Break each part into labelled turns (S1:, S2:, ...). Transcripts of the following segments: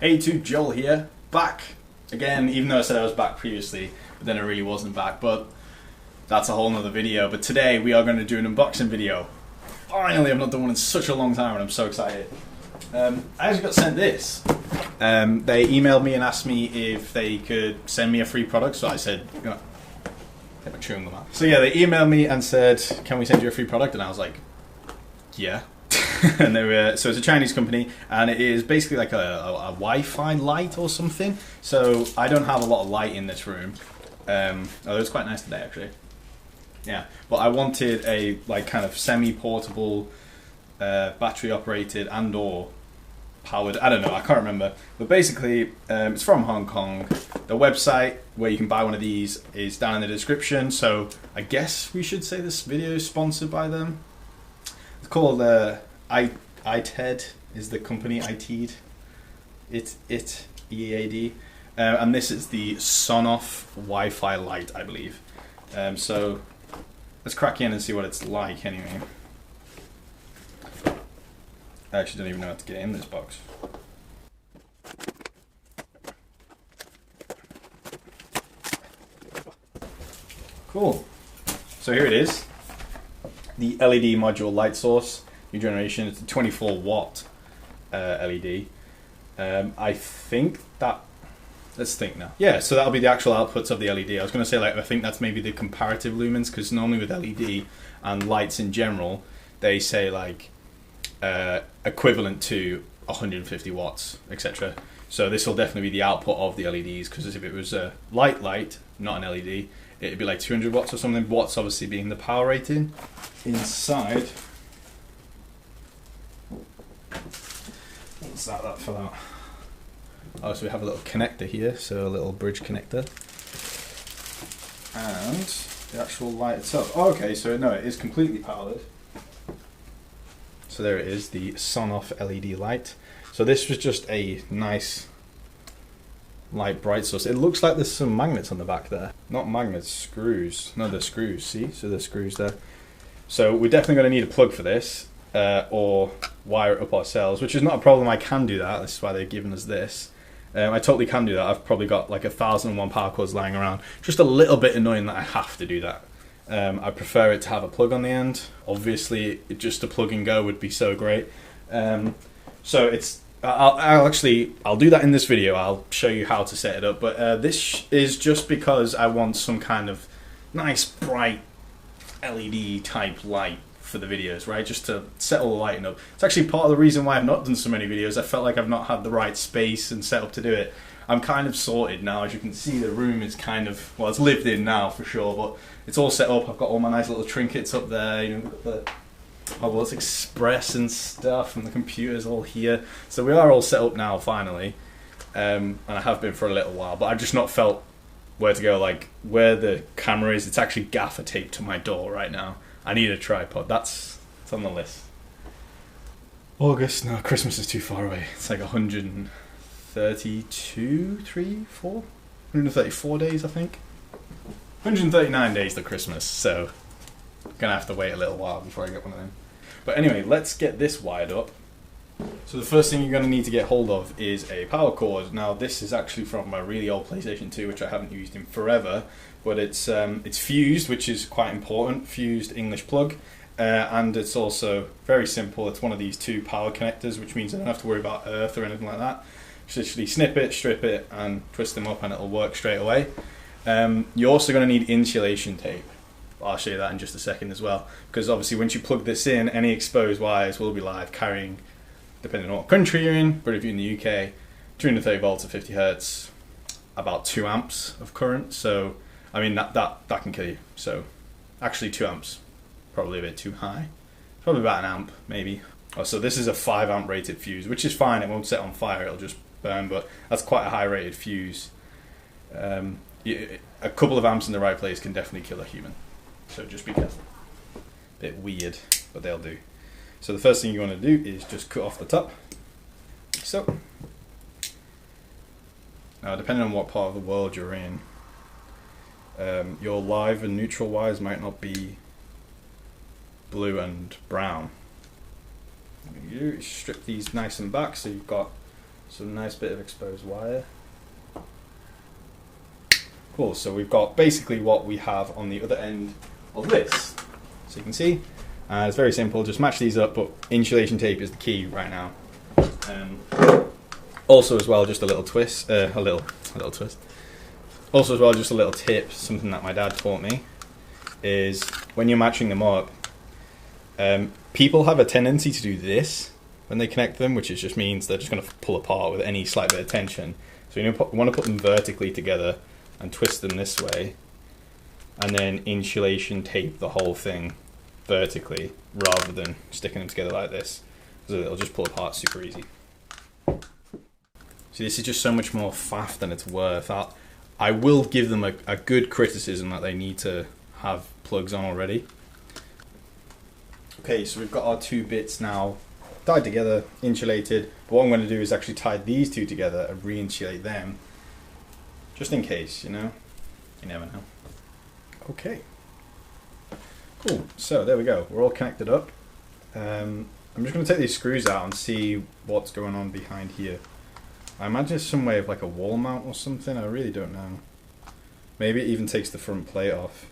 S1: Hey to Joel here, back again, even though I said I was back previously, but then I really wasn't back, but that's a whole nother video. But today we are going to do an unboxing video. Finally, I've not done one in such a long time and I'm so excited. I actually got sent this. They emailed me and asked me if they could send me a free product, so I said, you know, get my chewing gum out. So yeah, they emailed me and said, can we send you a free product? And I was like, yeah. And they were, so it's a Chinese company, and it is basically like a Wi-Fi light or something. So I don't have a lot of light in this room. Although it's quite nice today actually. Yeah, but I wanted a like kind of semi-portable, battery operated and or powered, I don't know, I can't remember. But basically, it's from Hong Kong. The website where you can buy one of these is down in the description. So I guess we should say this video is sponsored by them. It's called ITEAD is the company, ITEAD. It's E-A-D. And this is the Sonoff Wi-Fi light, I believe. So let's crack in and see what it's like anyway. I actually don't even know how to get in this box. Cool. So here it is. The LED module light source, new generation. It's a 24 watt LED. I think that, let's think now. Yeah, so that'll be the actual outputs of the LED. I was going to say, like, I think that's maybe the comparative lumens, because normally with LED and lights in general, they say like equivalent to 150 watts, etc. So this will definitely be the output of the LEDs, because if it was a light, not an LED, it'd be like 200 watts or something. Watts obviously being the power rating. Inside, what's that for that? Oh, so we have a little connector here, so a little bridge connector. And the actual light itself. Oh, okay, so no, it is completely powered. So there it is, the Sonoff LED light. So this was just a nice light bright source. It looks like there's some magnets on the back there. Not magnets, screws. No, they're screws, see? So there's screws there. So we're definitely going to need a plug for this, or wire it up ourselves, which is not a problem. I can do that. This is why they've given us this. I totally can do that. I've probably got like 1,001 power cords lying around. Just a little bit annoying that I have to do that. I prefer it to have a plug on the end. Obviously, just a plug and go would be so great. So it's, I'll do that in this video. I'll show you how to set it up. But this is just because I want some kind of nice bright LED type light for the videos, right? Just to set all the lighting up. It's actually part of the reason why I've not done so many videos. I felt like I've not had the right space and setup to do it. I'm kind of sorted now. As you can see, the room is kind of, well, it's lived in now for sure, but it's all set up. I've got all my nice little trinkets up there. You know, got the Hogwarts Express and stuff, and the computer's all here. So we are all set up now, finally. And I have been for a little while, but I've just not felt where to go, like where the camera is. It's actually gaffer taped to my door right now. I need a tripod. It's on the list. August, no, Christmas is too far away. It's like 134 days, I think. 139 days to Christmas, so I'm gonna have to wait a little while before I get one of them. But anyway, let's get this wired up. So the first thing you're going to need to get hold of is a power cord. Now this is actually from my really old PlayStation 2, which I haven't used in forever, but it's fused, which is quite important, fused English plug, and it's also very simple. It's one of these two power connectors, which means I don't have to worry about earth or anything like that. Just literally snip it, strip it, and twist them up and it'll work straight away. You're also going to need insulation tape. I'll show you that in just a second as well, because obviously once you plug this in, any exposed wires will be live carrying, depending on what country you're in, but if you're in the UK, 230 volts at 50 hertz, about 2 amps of current. So I mean that can kill you. So actually 2 amps, probably a bit too high. Probably about an amp maybe. Oh, so this is a 5 amp rated fuse, which is fine. It won't set on fire. It'll just burn, but that's quite a high rated fuse. A couple of amps in the right place can definitely kill a human. So just be careful. Bit weird, but they'll do. So the first thing you want to do is just cut off the top. So, now depending on what part of the world you're in, your live and neutral wires might not be blue and brown. What you do is strip these nice and back, so you've got Some nice bit of exposed wire. Cool, so we've got basically what we have on the other end of this. So you can see, it's very simple, just match these up, but insulation tape is the key right now. Also as well, just a little twist, a little twist. Also as well, just a little tip, something that my dad taught me, is when you're matching them up, people have a tendency to do this when they connect them, which just means they're just going to pull apart with any slight bit of tension. So you want to put them vertically together and twist them this way, and then insulation tape the whole thing vertically rather than sticking them together like this, because it'll just pull apart super easy. See, this is just so much more faff than it's worth. I will give them a good criticism that they need to have plugs on already. Okay, so we've got our two bits now tied together, insulated, but what I'm going to do is actually tie these two together and re-insulate them, just in case, you know? You never know. Okay. Cool, so there we go, we're all connected up. I'm just going to take these screws out and see what's going on behind here. I imagine it's some way of like a wall mount or something, I really don't know. Maybe it even takes the front plate off.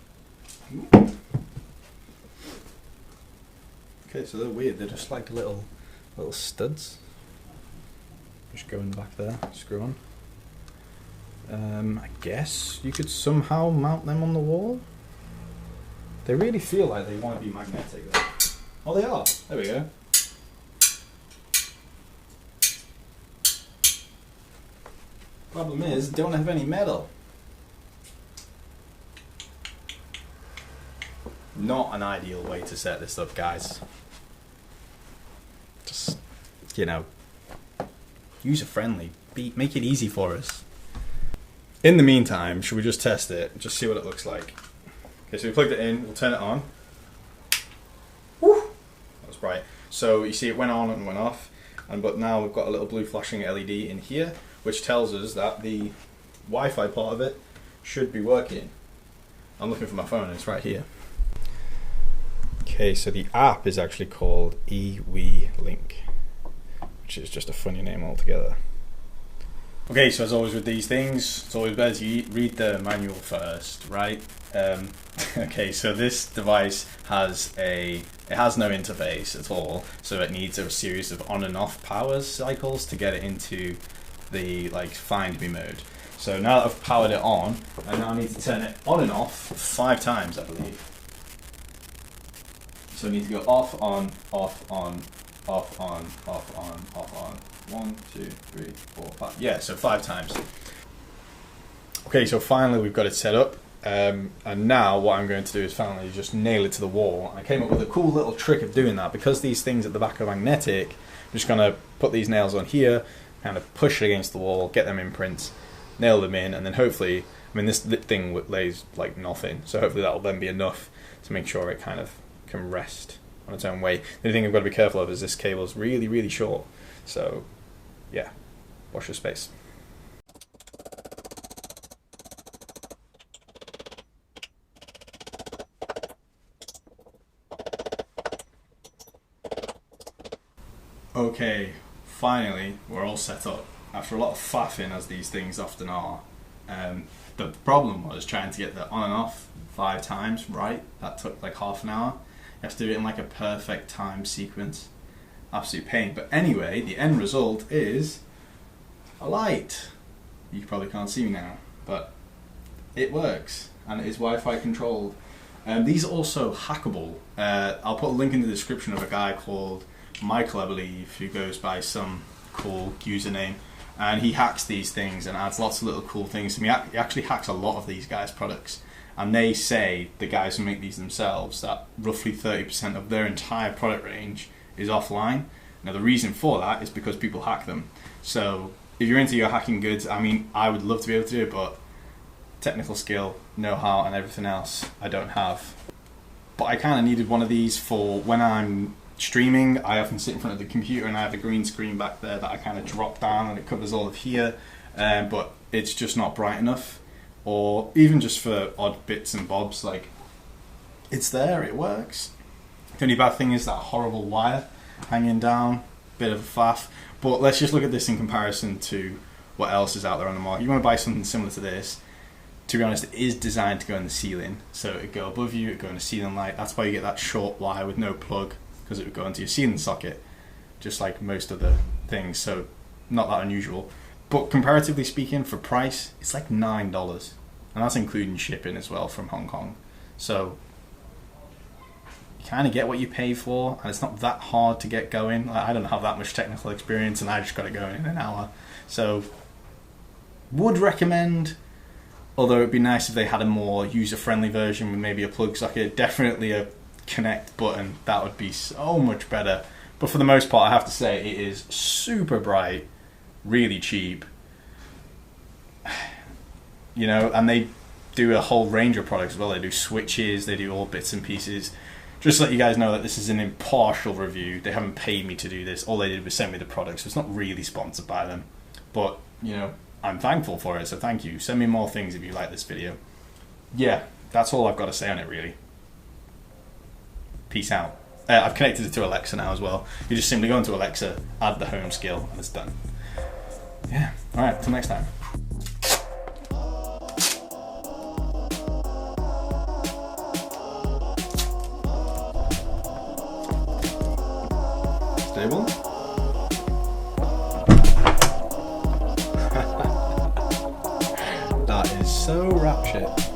S1: Okay, so they're weird, they're just like little studs. Just going back there, screw on. I guess you could somehow mount them on the wall. They really feel like they want to be magnetic though. Oh, they are. There we go. Problem is, don't have any metal. Not an ideal way to set this up, guys. Just, you know, user friendly. Make it easy for us. In the meantime, should we just test it? Just see what it looks like. Okay, so we plugged it in, we'll turn it on. Woo! That was bright. So you see it went on and went off, but now we've got a little blue flashing LED in here, which tells us that the Wi-Fi part of it should be working. I'm looking for my phone and it's right here. Okay, so the app is actually called eWeLink, which is just a funny name altogether. Okay, so as always with these things, it's always better to read the manual first, right? Okay, so this device has no interface at all, so it needs a series of on and off power cycles to get it into the find me mode. So now that I've powered it on, I now need to turn it on and off 5 times, I believe. So I need to go off, on, off, on, off, on, off, on, off, on. 1, 2, 3, 4, 5. Yeah, so 5 times. Okay, so finally we've got it set up. And now what I'm going to do is finally just nail it to the wall. I came up with a cool little trick of doing that. Because these things at the back are magnetic, I'm just going to put these nails on here, kind of push it against the wall, get them imprints, nail them in, and then hopefully, I mean this thing lays like nothing, so hopefully that'll then be enough to make sure it kind of can rest on its own weight. The only thing I've got to be careful of is this cable is really, really short. So yeah, watch your space. Okay, finally we're all set up. After a lot of faffing, as these things often are, the problem was trying to get the on and off 5 times right. That took like half an hour. You have to do it in like a perfect time sequence. Absolute pain. But anyway, the end result is a light. You probably can't see me now, but it works and it is Wi-Fi controlled. These are also hackable. I'll put a link in the description of a guy called Michael, I believe, who goes by some cool username, and he hacks these things and adds lots of little cool things. He actually hacks a lot of these guys' products, and they say, the guys who make these themselves, that roughly 30% of their entire product range is offline. Now the reason for that is because people hack them. So if you're into your hacking goods, I mean, I would love to be able to do it, but technical skill, know-how and everything else I don't have. But I kind of needed one of these for when I'm streaming. I often sit in front of the computer and I have a green screen back there that I kind of drop down and it covers all of here, but it's just not bright enough. Or even just for odd bits and bobs, like, it's there, it works. The only bad thing is that horrible wire hanging down, bit of a faff. But let's just look at this in comparison to what else is out there on the market. You want to buy something similar to this. To be honest, it is designed to go in the ceiling. So it would go above you, it would go in a ceiling light. That's why you get that short wire with no plug, because it would go into your ceiling socket, just like most of the things. So not that unusual. But comparatively speaking, for price, it's like $9. And that's including shipping as well from Hong Kong. So you kind of get what you pay for, and it's not that hard to get going. I don't have that much technical experience, and I just got it going in an hour. So would recommend, although it'd be nice if they had a more user-friendly version with maybe a plug socket, definitely a connect button. That would be so much better. But for the most part, I have to say it is super bright, really cheap. You know, and they do a whole range of products as well. They do switches, they do all bits and pieces. Just to let you guys know that this is an impartial review. They haven't paid me to do this. All they did was send me the products. So it's not really sponsored by them. But, you know, I'm thankful for it, so thank you. Send me more things if you like this video. Yeah, that's all I've got to say on it, really. Peace out. I've connected it to Alexa now as well. You just simply go into Alexa, add the home skill, and it's done. Yeah, alright, till next time. Stable? That is so rap shit.